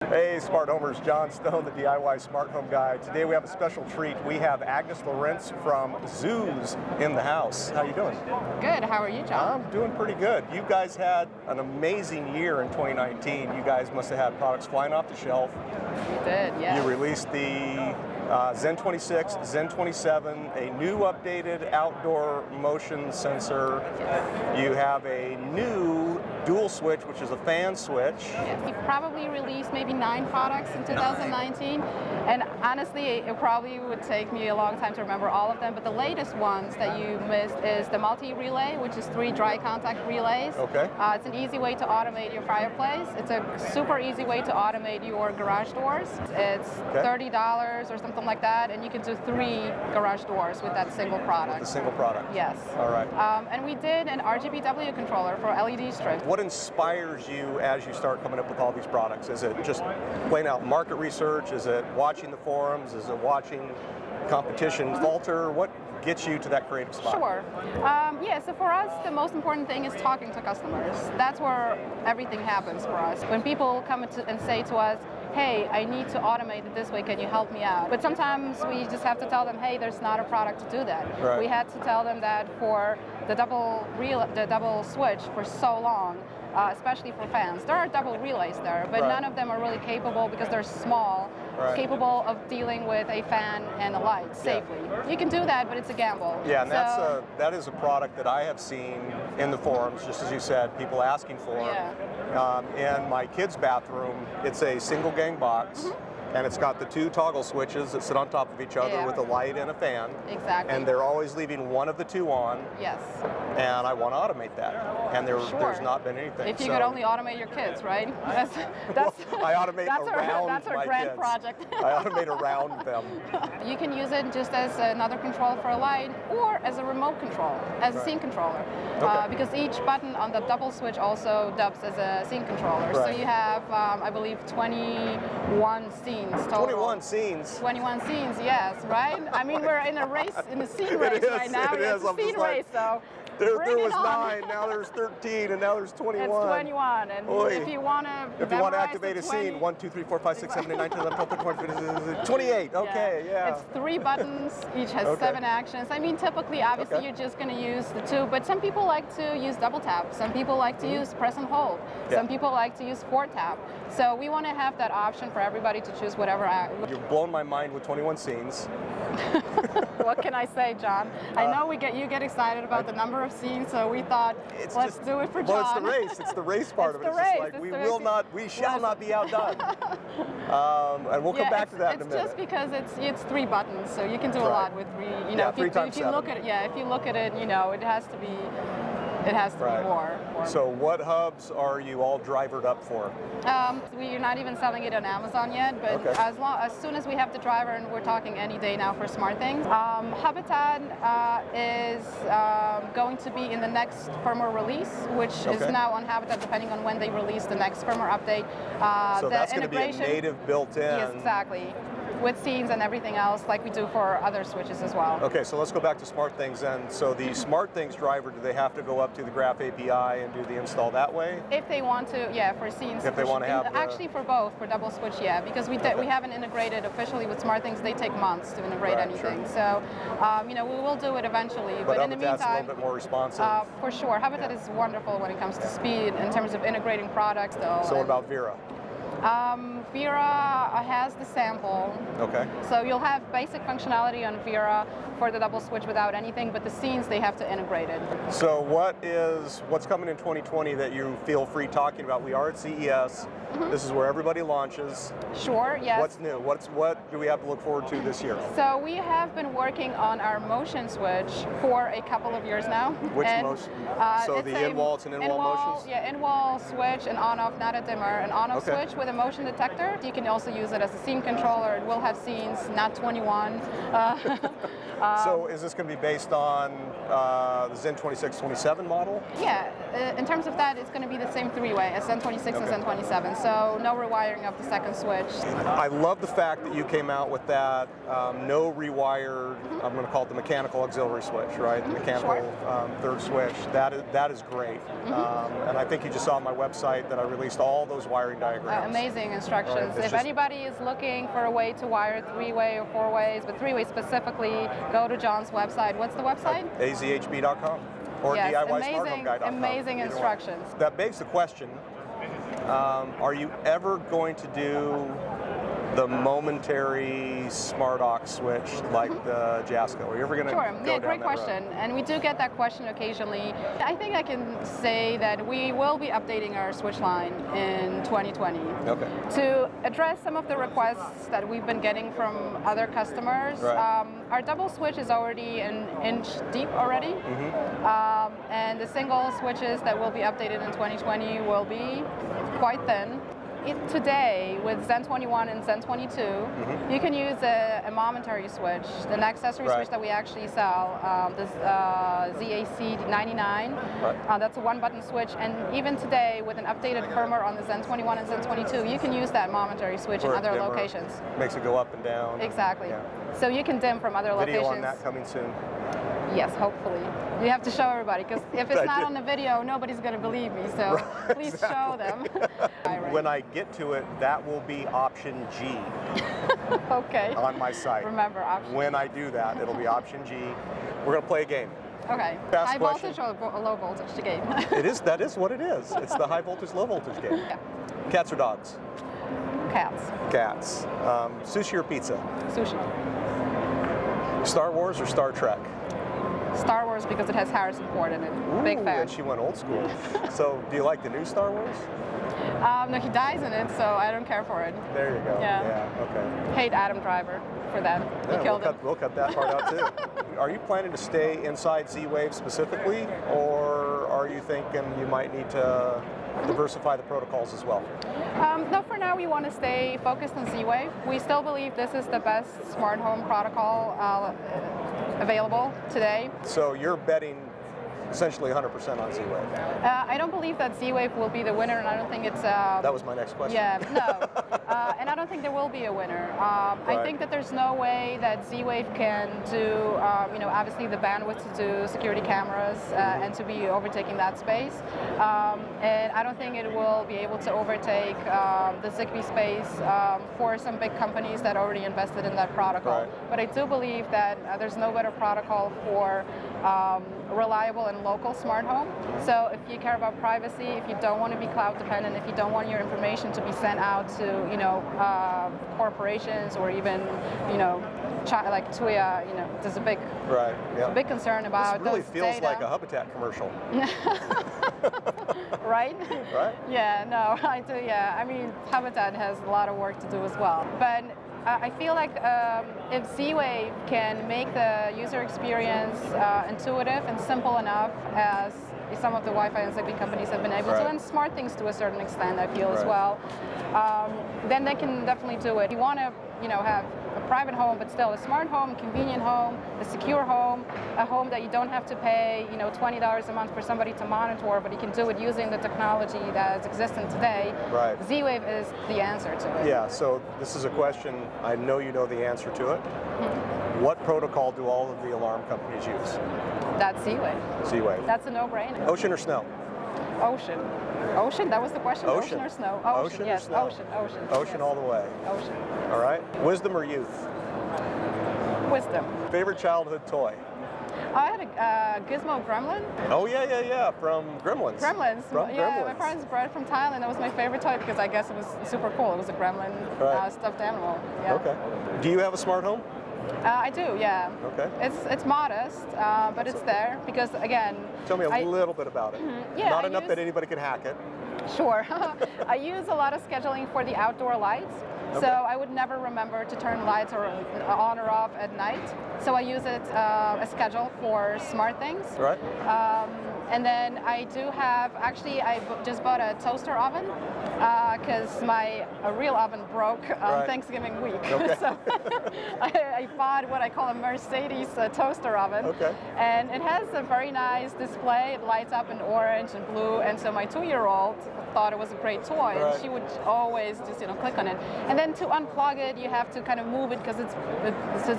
Hey, Smart Homers, John Stone, the DIY Smart Home Guy. Today we have a special treat. We have Agnes Lorenz from Zooz in the house. How you doing? Good. How are you, John? I'm doing pretty good. You guys had an amazing year in 2019. You guys must have had products flying off the shelf. We did, yes. You released the Zen 26, Zen 27, a new updated outdoor motion sensor. You have a new dual switch, which is a fan switch. Yes. We probably released maybe 9 products in 2019, and honestly, it probably would take me a long time to remember all of them, but the latest ones that you missed is the multi-relay, which is 3 dry contact relays. Okay. It's an easy way to automate your fireplace. It's a super easy way to automate your garage doors. It's $30 or something like that, and you can do 3 garage doors with that single product. With a single product? Yes. All right. And we did an RGBW controller for LED strips. What inspires you as you start coming up with all these products? Is it just plain out market research? Is it watching the forums? Is it watching competition falter? What gets you to that creative spot? Sure. Yeah, so for us, the most important thing is talking to customers. That's where everything happens for us. When people come and say to us, hey, I need to automate it this way, can you help me out? But sometimes we just have to tell them, hey, there's not a product to do that. Right. We had to tell them that for the double switch for so long, especially for fans. There are double relays there, but none of them are really capable because they're small, capable of dealing with a fan and a light safely. You can do that, but it's a gamble. Yeah, and that is a product that I have seen in the forums, just as you said, people asking for. In my kids' bathroom, it's a single gang box. And it's got the 2 toggle switches that sit on top of each other with a light and a fan. Exactly. And they're always leaving one of the 2 on. Yes. And I want to automate that. And there's not been anything. If you could only automate your kids, right? That's I automate around that's our my grand kids. project. I automate around them. You can use it just as another control for a light or as a remote control, as a scene controller. Because each button on the double switch also dubs as a scene controller. So you have, I believe, 21 scenes total. 21 scenes. 21 scenes, yes, right? I mean, we're in a race, in a scene race right now. It's a scene race, so there was on. 9, now there's 13, and now there's 21. It's 21, and if you want to activate a scene, 1, 2, 3, 4, 5, 6, 7, 8, 9, 10, 11, 12, 13, 14, 15, 28. Okay, It's 3 buttons, each has 7 actions. I mean, typically, obviously, you're just going to use the 2, but some people like to use double tap. Some people like to use press and hold. Some people like to use 4 tap. So we want to have that option for everybody to choose whatever. You've blown my mind with 21 scenes. What can I say, John? I know you get excited about the number of scenes, so we thought, let's do it for John. Well, it's the race. It's the race part of it. It's just like we shall not be outdone. And we'll come back to that in a minute. It's just because it's 3 buttons, so you can do a lot with 3. You know, if you look at it, you know, it has to be. It has to be more. So what hubs are you all drivered up for? We're not even selling it on Amazon yet, but as soon as we have the driver, and we're talking any day now for SmartThings. Habitat is going to be in the next firmware release, which is now on Habitat, depending on when they release the next firmware update. So that's going to be a native built-in. Yes, exactly. With scenes and everything else like we do for other switches as well. Okay, so let's go back to SmartThings then. So the SmartThings driver, do they have to go up to the Graph API and do the install that way? If they want to, for scenes. If they want to have actually for both, for double switch, because we haven't integrated officially with SmartThings. They take months to integrate anything. So, you know, we will do it eventually. But in the meantime, a little bit more responsive. For sure, Habitat is wonderful when it comes to speed in terms of integrating products, though. So what about Vera? Vera has the sample. Okay. So you'll have basic functionality on Vera for the double switch without anything, but the scenes, they have to integrate it. So what's coming in 2020 that you feel free talking about? We are at CES. This is where everybody launches. Sure, yes. What's new? What do we have to look forward to this year? So we have been working on our motion switch for a couple of years now. Which motion? So the in-wall, it's an in-wall motion? Yeah, in-wall switch, an on-off, not a dimmer, an on-off switch with a motion detector. You can also use it as a scene controller. It will have scenes, not 21. So is this going to be based on the Zen 26, 27 model? Yeah, in terms of that, it's going to be the same 3-way as Zen 26 and Zen 27. So no rewiring of the second switch. I love the fact that you came out with that no rewired, I'm going to call it the mechanical auxiliary switch, right? The mechanical third switch. That is great. And I think you just saw on my website that I released all those wiring diagrams. amazing instructions. Right, if anybody is looking for a way to wire 3-way or 4 ways, but 3-way specifically, go to John's website. What's the website? azhb.com or yes, DIYsmarthomeguy.com. amazing instructions. That begs the question, are you ever going to do the momentary smart aux switch like the Jasco? Are you ever going to Sure. go Yeah, down great that question. road? And we do get that question occasionally. I think I can say that we will be updating our switch line in 2020 Okay. to address some of the requests that we've been getting from other customers. Right. Our double switch is already an inch deep already, and the single switches that will be updated in 2020 will be quite thin. Today, with Zen 21 and Zen 22, you can use a momentary switch, an accessory switch that we actually sell, this ZAC 99. Right. That's a one-button switch, and even today, with an updated firmware on the Zen 21 and Zen 22, you can use that momentary switch in other locations. Makes it go up and down. Exactly. So you can dim from other locations. Video on that coming soon. Yes, hopefully. You have to show everybody, because if it's not on the video, nobody's going to believe me, so please show them. When I get to it, that will be option G. Okay. On my site. Remember, option When I do that, it'll be option G. We're going to play a game. Okay. Fast high question. voltage or low voltage game? That is what it is. It's the high voltage, low voltage game. Yeah. Cats or dogs? Cats. Cats. Sushi or pizza? Sushi. Star Wars or Star Trek? Star Wars, because it has Harrison Ford in it. Ooh, big fan. And she went old school. So, do you like the new Star Wars? No, he dies in it, so I don't care for it. There you go. Yeah. Okay. Hate Adam Driver for that. Yeah, He killed him. We'll cut that part out too. Are you planning to stay inside Z-Wave specifically, or are you thinking you might need to diversify the protocols as well? No, for now we want to stay focused on Z-Wave. We still believe this is the best smart home protocol available today. So you're betting essentially 100% on Z-Wave. I don't believe that Z-Wave will be the winner, and I don't think it's... that was my next question. Yeah, no. And I don't think there will be a winner. Right. I think that there's no way that Z-Wave can do, obviously the bandwidth to do security cameras and to be overtaking that space. And I don't think it will be able to overtake the Zigbee space for some big companies that already invested in that protocol. Right. But I do believe that there's no better protocol for reliable and local smart home. So if you care about privacy, if you don't want to be cloud dependent, if you don't want your information to be sent out to corporations or even like Tuya, there's a big big concern about. This really those feels data. like a Habitat commercial. Right? Right? Yeah, no, I do. Yeah, I mean, Habitat has a lot of work to do as well, but. I feel like if Z-Wave can make the user experience intuitive and simple enough as some of the Wi-Fi and Zigbee companies have been able to, and SmartThings to a certain extent, I feel as well, then they can definitely do it. You want to, have a private home, but still a smart home, a convenient home, a secure home, a home that you don't have to pay, $20 a month for somebody to monitor, but you can do it using the technology that is existent today. Right. Z-Wave is the answer to it. Yeah, so this is a question, I know you know the answer to it. What protocol do all of the alarm companies use? That's Z-Wave. Z-Wave. That's a no-brainer. Ocean or snow? Ocean. Ocean? That was the question? Ocean or snow? Ocean yes. or snow? Ocean. Ocean Yes. all the way. Ocean. All right. Wisdom or youth? Wisdom. Favorite childhood toy? I had a Gizmo Gremlin. Oh, yeah, from Gremlins. Gremlins. From yeah, Gremlins. my parents bred it from Thailand. That was my favorite toy because I guess it was super cool. It was a gremlin stuffed animal. Yeah. Okay. Do you have a smart home? I do, yeah. Okay. It's modest, but it's there because, again... Tell me a little bit about it. Yeah, Not enough that anybody can hack it. Sure. I use a lot of scheduling for the outdoor lights. Okay. So I would never remember to turn lights on or off at night. So I use it a schedule for SmartThings. Right. And then I do have, actually I just bought a toaster oven because my real oven broke on Thanksgiving week. Okay. So I bought what I call a Mercedes toaster oven. Okay. And it has a very nice display. It lights up in orange and blue. And so my 2-year-old thought it was a great toy, Right. and she would always just click on it. And then to unplug it, you have to kind of move it because it's bad.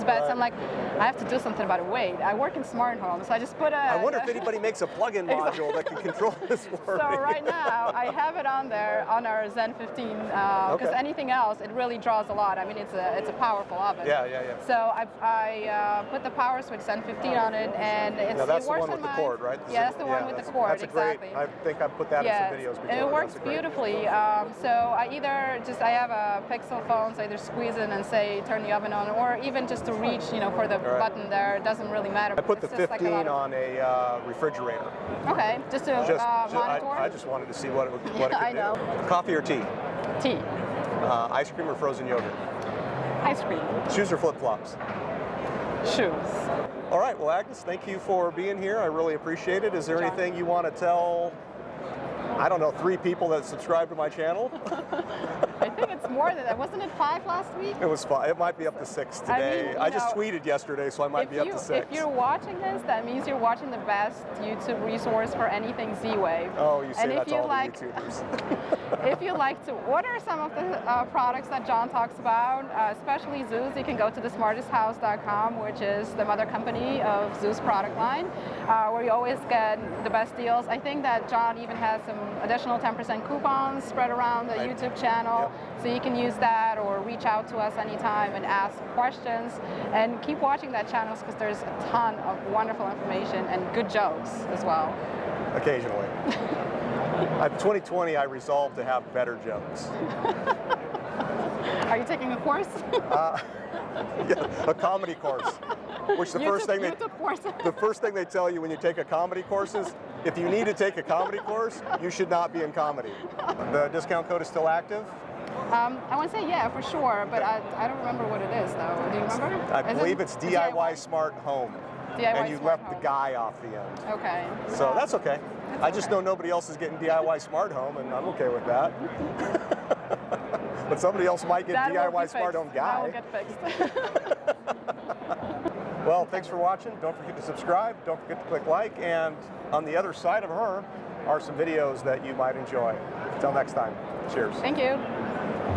Right. So I'm like, I have to do something about it. Wait, I work in smart home, so I just put a. I wonder if anybody makes a plug-in module that can control this for me. So right now, I have it on there on our Zen 15 because Okay. anything else, it really draws a lot. I mean, it's a powerful oven. Yeah. So I put the power switch Zen 15 on it, and Now that's it the works one with the cord, right? Yeah, that's the one with the cord. That's a great. Exactly. I think I've put that in some videos before. And it works That's great. beautifully. So I have a Pixel phone, so I either squeeze it and say turn the oven on, or even just to reach, for the Right. button there. It doesn't really matter. I put the It's just like 15 on a refrigerator. Okay, just to monitor. I just wanted to see what it could I do. know. Coffee or tea? Tea, Ice cream or frozen yogurt? ice cream, Shoes or flip-flops? shoes. All right, well, Agnes, thank you for being here. I really appreciate it. Is there John. anything you want to tell, I don't know, 3 people that subscribe to my channel? I think it's more than that. Wasn't it 5 last week? It was fun. It might be up to 6 today. I just tweeted yesterday, so I might be up to 6. If you're watching this, that means you're watching the best YouTube resource for anything Z-Wave. Oh, you say And that if to you all like, the YouTubers. if you like to order some of the products that John talks about, especially Zooz, you can go to thesmartesthouse.com, which is the mother company of Zooz product line, where you always get the best deals. I think that John even has some additional 10% coupons spread around the YouTube channel, so you can use that or reach out to us anytime and ask questions. And keep watching that channel because there's a ton of wonderful information and good jokes as well. Occasionally. 2020, I resolved to have better jokes. Are you taking a course? Yeah, a comedy course. Which the first thing they tell you when you take a comedy course is, if you need to take a comedy course, you should not be in comedy. The discount code is still active? I want to say yeah, for sure, but I don't remember what it is though. Do you remember? I believe it's DIY Smart Home. DIY and you Smart left Home. the guy off the end. Okay. So that's okay. I just know nobody else is getting DIY Smart Home, and I'm okay with that. But somebody else might get That will DIY be Smart fixed. Home guy. That will get fixed. Well, thanks for watching. Don't forget to subscribe. Don't forget to click like. And on the other side of her are some videos that you might enjoy. Until next time, cheers. Thank you.